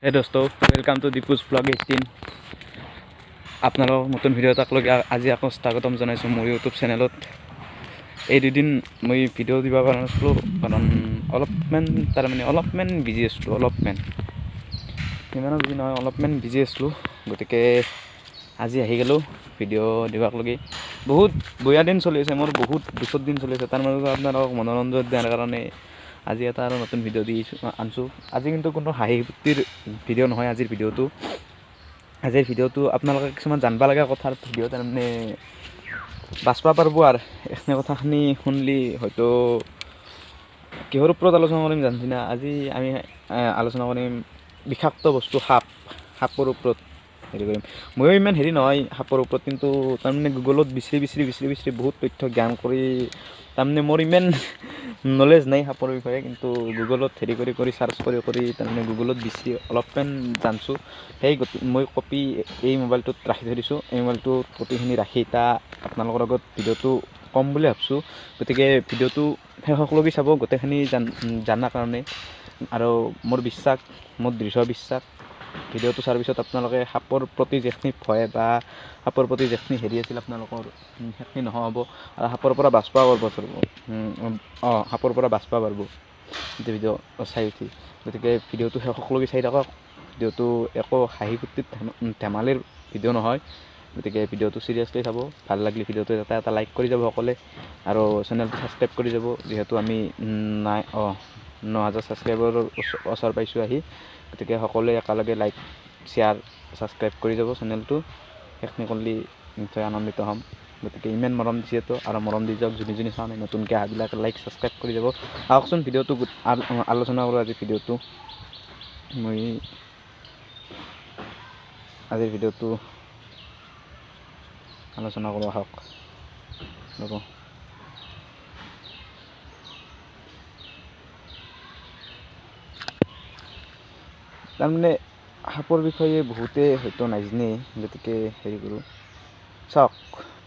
Hey दोस्तों, welcome to दीपूज blog 18। আপোনালোক নতুন ভিডিঅ' এটাক লৈ আজি আকৌ স্বাগতম জনাইছোঁ মোৰ ইউটিউব চেনেলত। এই দুদিন মই ভিডিঅ' দিব পৰা নাছিলোঁ কাৰণ অলপমান বিজি আছিলোঁ। ইমানো বিজি নহয়, অলপমান বিজি আছিলোঁ। গতিকে আজি আহি গ'লোঁ ভিডিঅ' দিবাক লগি। বহুত বেয়া দিন চলি আছে মোৰ, বহুত দুখৰ দিন চলি আছে। তাৰ মাজতে আপোনালোকক মনোৰঞ্জন দিয়াৰ কাৰণে আজি এটা আৰু নতুন ভিডিঅ' দি আনিছোঁ। আজি কিন্তু কোনো হাঁহি ফূৰ্তিৰ ভিডিঅ' নহয়। আজিৰ ভিডিঅ'টো আপোনালোকে কিছুমান জানিব লগা কথাৰ ভিডিঅ' তাৰমানে বাচবা পাৰব আৰু এইখিনি কথাখিনি শুনলি হয়তো কিহৰ ওপৰত আলোচনা কৰিম জানছি না। আজি আমি আলোচনা কৰিম বিষাক্ত বস্তু সাপৰ ওপৰত হেৰি কৰিম। ময়ো ইমান হেৰি নহয় সাপৰ ওপৰত, কিন্তু তাৰমানে গুগলত বিচাৰি বহুত তথ্য জ্ঞান কৰি তাৰমানে মোৰ ইমান নলেজ নাই সাপৰ বিষয়ে, কিন্তু গুগলত হেৰি কৰি চাৰ্চ কৰি তাৰমানে গুগলত বেছি অলপমান জানছোঁ। সেই মই কপি এই মোবাইলটোত ৰাখি থৈ দিছোঁ। এই মোবাইলটোত গোটেইখিনি ৰাখি আপোনালোকৰ আগত ভিডিঅ'টো কম বুলি ভাবিছোঁ। গতিকে ভিডিঅ'টো শেষলৈকে চাব গোটেইখিনি জানাৰ কাৰণে। আৰু মোৰ দৃঢ় বিশ্বাস ভিডিঅ'টো চোৱাৰ পিছত আপোনালোকে সাপৰ প্ৰতি যিখিনি ভয় বা সাপৰ প্ৰতি যিখিনি হেৰি আছিল আপোনালোকৰ সেইখিনি নোহোৱা হ'ব আৰু সাপৰ পৰা বাচবা পাৰব ভিডিঅ' চাই উঠি। গতিকে ভিডিঅ'টো শেষলৈকে চাই থাকক। ভিডিঅ'টো একো হাঁহি ফূৰ্তিৰ ধেমালিৰ ভিডিঅ' নহয়। গতিকে ভিডিঅ'টো চিৰিয়াছলি চাব। ভাল লাগিলে ভিডিঅ'টো এটা লাইক কৰি যাব সকলোৱে, আৰু চেনেলটো ছাবস্ক্ৰাইব কৰি যাব। যিহেতু আমি 9,000 ছাবস্ক্ৰাইবাৰৰ ওচৰ পাইছোঁ আহি। গতিকে সকলোৱে একেলগে লাইক শ্বেয়াৰ ছাবস্ক্ৰাইব কৰি যাব চেনেলটো। সেইখিনি কৰিলে নিশ্চয় আনন্দিত হ'ম। গতিকে ইমান মৰম দিছেতো আৰু মৰম দি যাওক। যোনে চোৱা নাই নতুনকৈ অহাবিলাকে লাইক ছাবস্ক্ৰাইব কৰি যাব। আহকচোন ভিডিঅ'টো আলোচনা কৰোঁ। আজিৰ ভিডিঅ'টো আলোচনা কৰোঁ আহক। ৰ'ব, তাৰমানে সাপৰ বিষয়ে বহুতে হয়তো নাজানে। গতিকে হেৰি কৰোঁ, চাওক,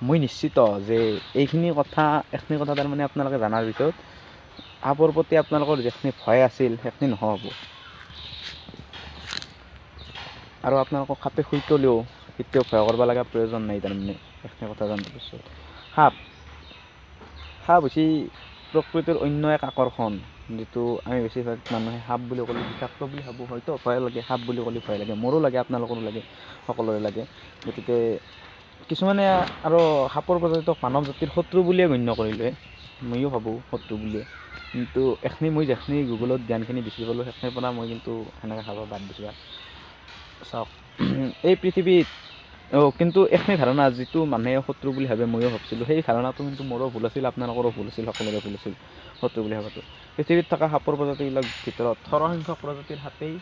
মই নিশ্চিত যে এইখিনি কথা তাৰমানে আপোনালোকে জনাৰ পিছত সাপৰ প্ৰতি আপোনালোকৰ যিখিনি ভয় আছিল সেইখিনি নোহোৱা হ'ব। আৰু আপোনালোকক সাপে খুইটলেও কেতিয়াও ভয় কৰিব লগা প্ৰয়োজন নাই। তাৰমানে এইখিনি কথা জনাৰ পিছত সাপ হৈছে প্ৰকৃতিৰ অন্য এক আকৰ্ষণ, যিটো আমি বেছিভাগ মানুহে সাপ বুলি ক'লে বিষাক্ত বুলি ভাবোঁ। হয়তো ভয় লাগে, সাপ বুলি ক'লে ভয় লাগে, মোৰো লাগে, আপোনালোকৰো লাগে, সকলোৰে লাগে। গতিকে কিছুমানে আৰু সাপৰ প্ৰজাতিক মানৱ জাতিৰ শত্ৰু বুলিয়ে গণ্য কৰি লয়। ময়ো ভাবোঁ শত্ৰু বুলিয়ে, কিন্তু মই যিখিনি গুগলত জ্ঞানখিনি বিচাৰি পালোঁ সেইখিনিৰ পৰা মই কিন্তু সেনেকৈ খাব বাদ দিছোঁ। চাওক, এই পৃথিৱীত কিন্তু এইখিনি ধাৰণা যিটো মানুহে শত্ৰু বুলি ভাবে, ময়ো ভাবিছিলোঁ, সেই ধাৰণাটো কিন্তু মোৰো ভুল আছিল, আপোনালোকৰো ভুল আছিল, সকলোৰে ভুল আছিল শত্ৰু বুলি ভাবাটো। পৃথিৱীত থকা সাপৰ প্ৰজাতিবিলাক ভিতৰত সৰহসংখ্যক প্ৰজাতিৰ সাপেই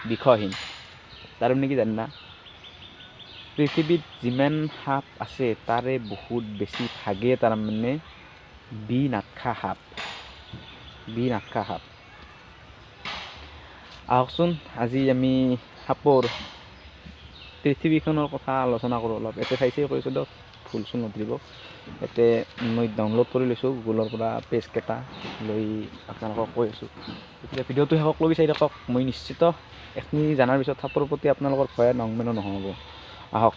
বিষহীন। তাৰমানে কি জানা? পৃথিৱীত যিমান সাপ আছে তাৰে বহুত বেছি ভাগে তাৰমানে বিষাক্ত সাপ। আহকচোন আজি আমি সাপৰ পৃথিৱীখনৰ কথা আলোচনা কৰোঁ অলপ। ইয়াতে চাইছে কৈছোঁ দিয়ক, ভুল চুল নধৰিব। ইয়াতে মই ডাউনলোড কৰি লৈছোঁ গুগলৰ পৰা পেজকেইটা লৈ আপোনালোকক কৈ আছোঁ। গতিকে ভিডিঅ'টো শেষলৈকে চাই থাকক। মই নিশ্চিত এইখিনি জনাৰ পিছত সাপৰ প্ৰতি আপোনালোকৰ ভয় নহ'ব। আহক,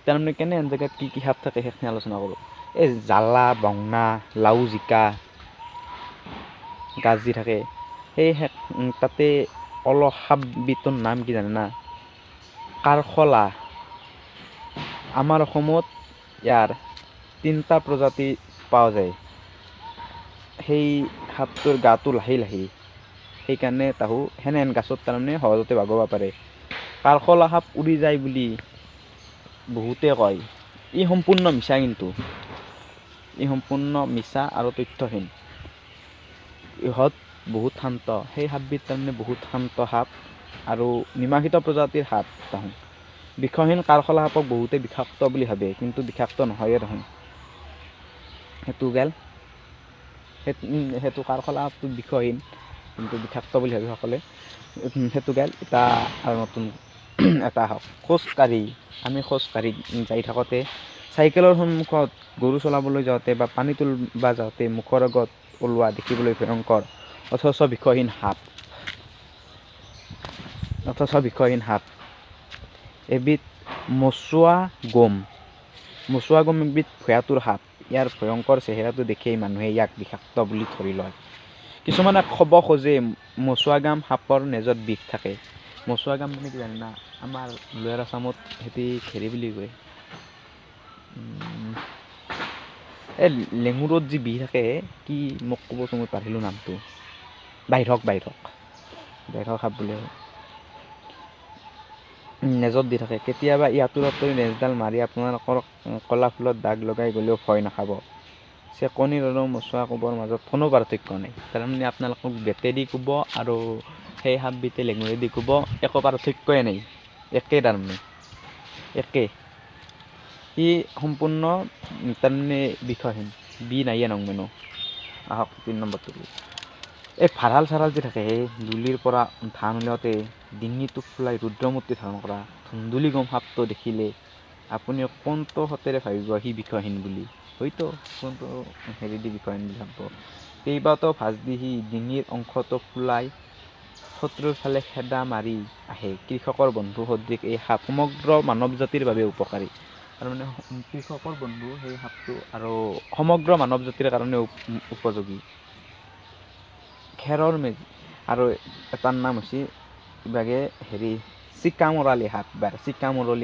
তাৰমানে কেনে জেগাত কি সাপ থাকে সেইখিনি আলোচনা কৰোঁ। এই জালা, বংনা, লাও, জিকা, গাজ যি থাকে, সেই তাতে সাপবিধৰ নাম কি জানে না? কাৰশলা। আমাৰ অসমত ইয়াৰ 3টা প্ৰজাতি পোৱা যায়। সেই সাপটোৰ গাটো লাহি সেইকাৰণে সেনেহেন গাছত তাৰমানে সহজতে বাগব পাৰে। কাৰশলা সাপ উৰি যায় বুলি বহুতে কয়। ই সম্পূৰ্ণ মিছা আৰু তথ্যহীন। ইহঁত বহুত শান্ত। সেই সাপবিধ তাৰমানে বহুত শান্ত সাপ আৰু নিমাষিত প্ৰজাতিৰ সাপ। বিষহীন কাৰশলা সাপক বহুতে বিষাক্ত বুলি ভাবে, কিন্তু বিষাক্ত নহয়ে দেখোন। সেইটো কাৰশলা সাপটো বিষহীন কিন্তু বিষাক্ত বুলি ভাবে সকলে। সেইটো গেল এটা আৰু নতুন এটা হওক। আমি খোজকাঢ়ি যাই থাকোঁতে, চাইকেলৰ সন্মুখত, গৰু চলাবলৈ যাওঁতে বা পানী তুলিব যাওঁতে মুখৰ আগত ওলোৱা দেখিবলৈ ভয়ংকৰ অথচ বিষহীন সাপ। অথচ বিষহীন সাপ এবিধ মচুৱা গম। মচুৱা গম এবিধ ভয়াতুৰ সাপ। ইয়াৰ ভয়ংকৰ চেহেৰাটো দেখিয়েই মানুহে ইয়াক বিষাক্ত বুলি ধৰি লয়। কিছুমানে ক'ব খোজে মচুৱা গাম সাপৰ নেজত বিষ থাকে। মচুৱা গাম মানে কি জানে না? আমাৰ লোৱাৰ আছামত সিহঁতি হেৰি বুলি কয়, এই লেঙুৰত যি বিহ থাকে, কি মোক ক'বচোন, মই পাহৰিলোঁ নামটো। বাহিৰক সাপ বুলি কয়। নেজত দি থাকে। কেতিয়াবা ই আঁতৰি নেজডাল মাৰি আপোনালোকৰ কলা ফুলত দাগ লগাই গ'লেও ভয় নাখাব। চেকনিৰ আৰু মচুৱা কোবৰ মাজত কোনো পাৰ্থক্য নাই। তাৰমানে আপোনালোকক বেটেদি কোব আৰু সেই সাপবিধে লেঙুৰেদি কোব, একো পাৰ্থক্যই নাই, একেই তাৰমানে একে। ই সম্পূৰ্ণ তাৰমানে বিষহীন, বি নাইয়ে নং মেনো। আহক 3 নম্বৰটো। এই ভাড়াল চাৰাল যে থাকে, দুলিৰ পৰা ধান উলিয়াওঁতে ডিঙিটো ফুলাই ৰুদ্ৰমূৰ্তি ধাৰণ কৰা ধুন্দুলি গম সাপটো দেখিলে আপুনি কোনটো সতেৰে ভাবিব সি বিষহীন বুলি? হয়তো কোনটো হেৰি দি বিষহীন বুলি ভাবিব। কেইবাটাও ভাঁজ দি সি ডিঙিৰ অংশটো ফুলাই শত্ৰুৰ ফালে খেদা মাৰি আহে। কৃষকৰ বন্ধু সদৃশ এই সাপ সমগ্ৰ মানৱ জাতিৰ বাবে উপকাৰী। তাৰমানে কৃষকৰ বন্ধু সেই সাপটো আৰু সমগ্ৰ মানৱ জাতিৰ কাৰণে উপযোগী। খেৰৰ মেজি আৰু এটাৰ নাম হৈছে ইভাগে হেৰি চিকামৰালি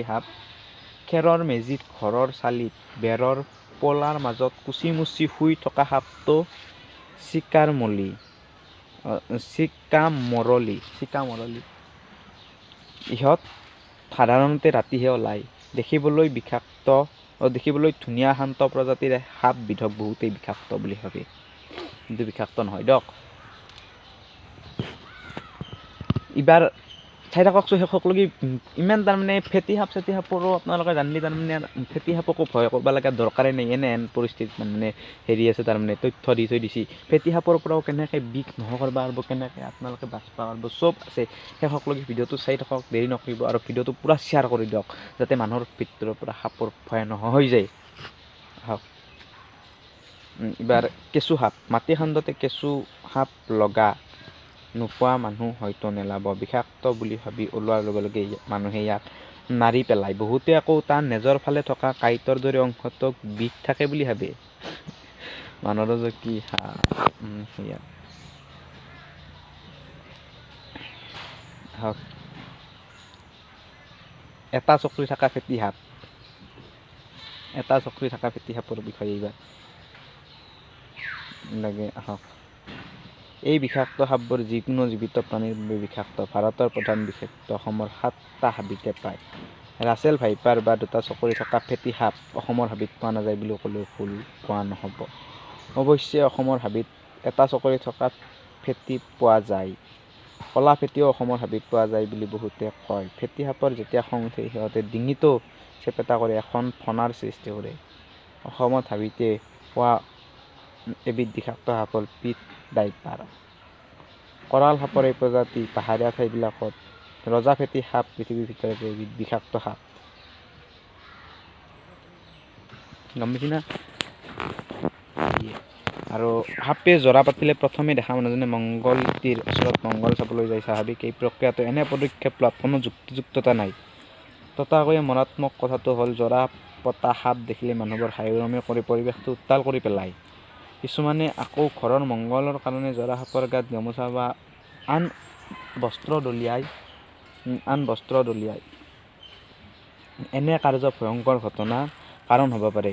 সাপ। খেৰৰ মেজিত ঘৰৰ চালিত বেৰৰ পলাৰ মাজত কুচি মুচি শুই থকা সাপটো চিকামৰলি। ইহঁত সাধাৰণতে ৰাতিহে ওলায়। দেখিবলৈ ধুনীয়া শান্ত প্ৰজাতিৰ সাপ বিধক বহুতেই বিষাক্ত বুলি ভাবে, কিন্তু বিষাক্ত নহয় দিয়ক। এইবাৰ চাই থাককচোন শেষকলৈকে। ইমান তাৰমানে ফেটি সাপৰো আপোনালোকে জানিলে তাৰমানে ফেটি সাপকো ভয় কৰিব লগা দৰকাৰেই নাই। এনে পৰিস্থিতিত মানে হেৰি আছে, তাৰমানে তথ্য দি থৈ দিছে। ফেটি সাপৰ পৰাও কেনেকৈ বিষ নোহোৱা কৰিব পাৰিব, কেনেকৈ আপোনালোকে বাচিব পাৰিব, চব আছে। শেষকলৈকে ভিডিঅ'টো চাই থাকক, দেৰি নকৰিব আৰু ভিডিঅ'টো পূৰা শ্বেয়াৰ কৰি দিয়ক, যাতে মানুহৰ ভিতৰৰ পৰা সাপৰ ভয় নোহোৱা হৈ যায়। আহক এইবাৰ কেঁচু সাপ। মাটি খান্দোতে কেঁচু সাপ লগা নোপোৱা মানুহ হয়তো নেলাব। বিষাক্ত বুলি ভাবি ওলোৱাৰ লগে লগে মানুহে ইয়াক মাৰি পেলায়। বহুতে আকৌ তাৰ নেজৰ ফালে থকা কাঁইটৰ দৰে অংশটোক বিষ থাকে বুলি ভাবে। মানুহৰ যে কি সেয়া। এটা চকৰি থকা ফেটি সাপৰ বিষয়ে এইবাৰ লাগে। আহক এই বিষাক্ত সাপবোৰ যিকোনো জীৱিত প্ৰাণীৰ বাবে বিষাক্ত। ভাৰতৰ প্ৰধান বিশেষত্ব অসমৰ 7টা হাবিতে পায়। ৰাছেল ভাইপাৰ বা 2টা চকৰি থকা ফেটি সাপ অসমৰ হাবিত পোৱা নাযায় বুলি ক'লেও ভুল কোৱা নহ'ব। অৱশ্যে অসমৰ হাবিত 1টা চকৰি থকা ফেটি পোৱা যায়। কলা ফেটিও অসমৰ হাবিত পোৱা যায় বুলি বহুতে কয়। ফেটি সাপৰ যেতিয়া খং উঠে সিহঁতে ডিঙিটো চেপেটা কৰি এখন ফণাৰ সৃষ্টি কৰে। অসমত হাবিতে পোৱা এবিধ বিষাক্ত সাপ হ'ল পিট ভাইপাৰ। কৰাল সাপৰ এই প্ৰজাতি পাহাৰীয়া ঠাইবিলাকত। ৰজা ফেটি সাপ পৃথিৱীৰ ভিতৰতে এবিধ বিষাক্ত সাপ। গম পাইছি না? আৰু সাপে জৰা পাতিলে প্ৰথমে দেখা মানুহজনে মংগলতীৰ ওচৰত মংগল চাবলৈ যায়। স্বাভাৱিক এই প্ৰক্ৰিয়াটো এনে পদক্ষেপ লোৱাত কোনো যুক্তিযুক্ততা নাই। তথাকৈয়ে মাৰাত্মক কথাটো হ'ল জৰা পতা সাপ দেখিলে মানুহবোৰ হাইউৰুমি কৰি পৰিৱেশটো উত্তাল কৰি পেলায়। কিছুমানে আকৌ ঘৰৰ মংগলৰ কাৰণে জৰা সাপৰ গাত গামোচা বা আন বস্ত্ৰ দলিয়ায়। এনে কাৰ্য ভয়ংকৰ ঘটনাৰ কাৰণ হ'ব পাৰে।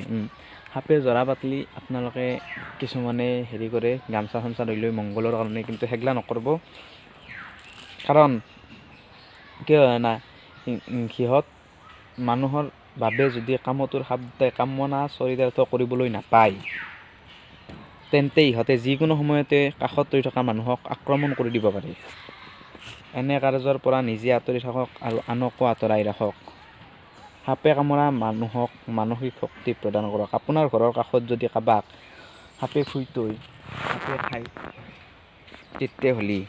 সাপে জৰা পাতলি আপোনালোকে কিছুমানে হেৰি কৰে, গামচা চামচা লৈ লৈ মংগলৰ কাৰণে, কিন্তু সেইগিলা নকৰিব। কাৰণ কিয় জানা? সিহঁত মানুহৰ বাবে যদি কামতুৰ শব্দে কামনা চৰিতাৰ্থ কৰিবলৈ নাপায়, তেন্তে ইহঁতে যিকোনো সময়তে কাষত ৰৈ থকা মানুহক আক্ৰমণ কৰি দিব পাৰে। এনে কাৰ্যৰ পৰা নিজে আঁতৰি থাকক আৰু আনকো আঁতৰাই ৰাখক। সাপে কামোৰা মানুহক মানসিক শক্তি প্ৰদান কৰক। আপোনাৰ ঘৰৰ কাষত যদি কাৰোবাক সাপে খায়, তেতিয়াহ'লে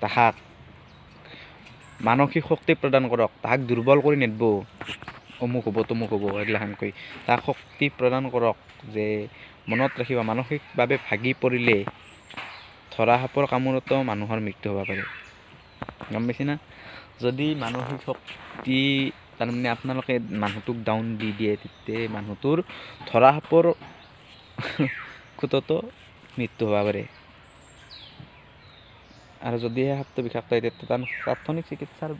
তাহাক মানসিক শক্তি প্ৰদান কৰক। তাহাক দুৰ্বল কৰি নিদিব, অমুক হ'ব তমুক হ'ব এইগিলাখান কৈ। তাক শক্তি প্ৰদান কৰক যে মনত ৰাখিব, মানসিকভাৱে ভাগি পৰিলে ধৰা সাপৰ কামোৰতো মানুহৰ মৃত্যু হ'ব পাৰে। গম পাইছি না? যদি মানসিক শক্তি তাৰমানে আপোনালোকে মানুহটোক ডাউন দি দিয়ে তেতিয়া মানুহটোৰ ধৰা সাপৰ খুটতো মৃত্যু হ'ব পাৰে। আৰু যদিহে সাপটো বিষাক্ত হয় তেতিয়া তাৰ প্ৰাথমিক চিকিৎসাৰ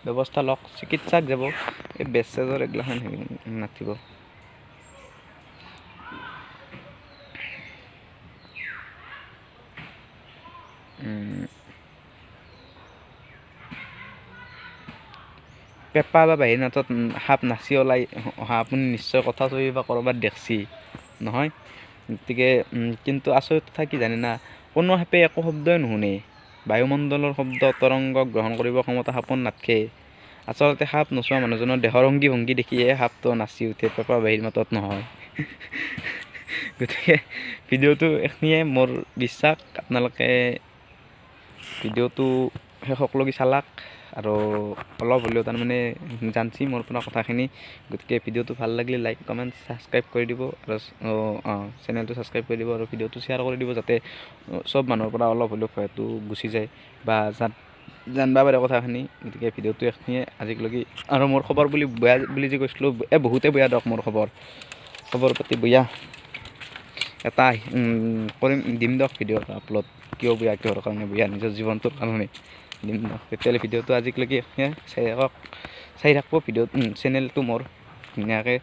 ব্যৱস্থা লওক, চিকিৎসাক যাব, এই বেজ চেজৰ এইগিলাখান নাথিব। পেঁপা বা বাহিৰ নাটত সাপ নাচি ওলাই অহা আপুনি নিশ্চয় কথা চলি বা ক'ৰবাত দেখছি নহয়। গতিকে কিন্তু আচৰিত কথা কি জানে না, কোনো সাপে একো শব্দই নুশুনে। বায়ুমণ্ডলৰ শব্দ তৰংগ গ্ৰহণ কৰিব ক্ষমতা সাপৰ নাথাকে। আচলতে সাপ নচোৱা মানুহজনৰ দেহৰ অংগী ভংগী দেখিয়ে সাপটো নাচি উঠে, পেঁপা বাহিৰ মাতত নহয়। গতিকে ভিডিঅ'টো এইখিনিয়ে, মোৰ বিশ্বাস আপোনালোকে ভিডিঅ'টো শেষলৈকে চালাক আৰু অলপ হ'লেও তাৰমানে জানছি মোৰ পৰা কথাখিনি। গতিকে ভিডিঅ'টো ভাল লাগিলে লাইক কমেণ্ট ছাবস্ক্ৰাইব কৰি দিব আৰু চেনেলটো ছাবস্ক্ৰাইব কৰি দিব আৰু ভিডিঅ'টো শ্বেয়াৰ কৰি দিব, যাতে চব মানুহৰ পৰা অলপ হ'লেও ভয়টো গুচি যায় বা জানিব পাৰে কথাখিনি। গতিকে ভিডিঅ'টো এইখিনিয়ে আজিলৈকে। আৰু মোৰ খবৰ বেয়া বুলি যে কৈছিলোঁ, বহুতে বেয়া দিয়ক মোৰ খবৰ পাতি বেয়া। এটা কৰিম, দিম দিয়ক ভিডিঅ' এটা আপলোড, কিয় বেয়া, কিহৰ কাৰণে বেয়া, নিজৰ জীৱনটোৰ কাৰণে দিম দিয়ক। তেতিয়াহ'লে ভিডিঅ'টো আজিলৈকে চাই থাকিব ভিডিঅ'ত চেনেলটো মোৰ ধুনীয়াকৈ।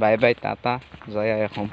বাই বাই, টাটা, জয় আই অসম।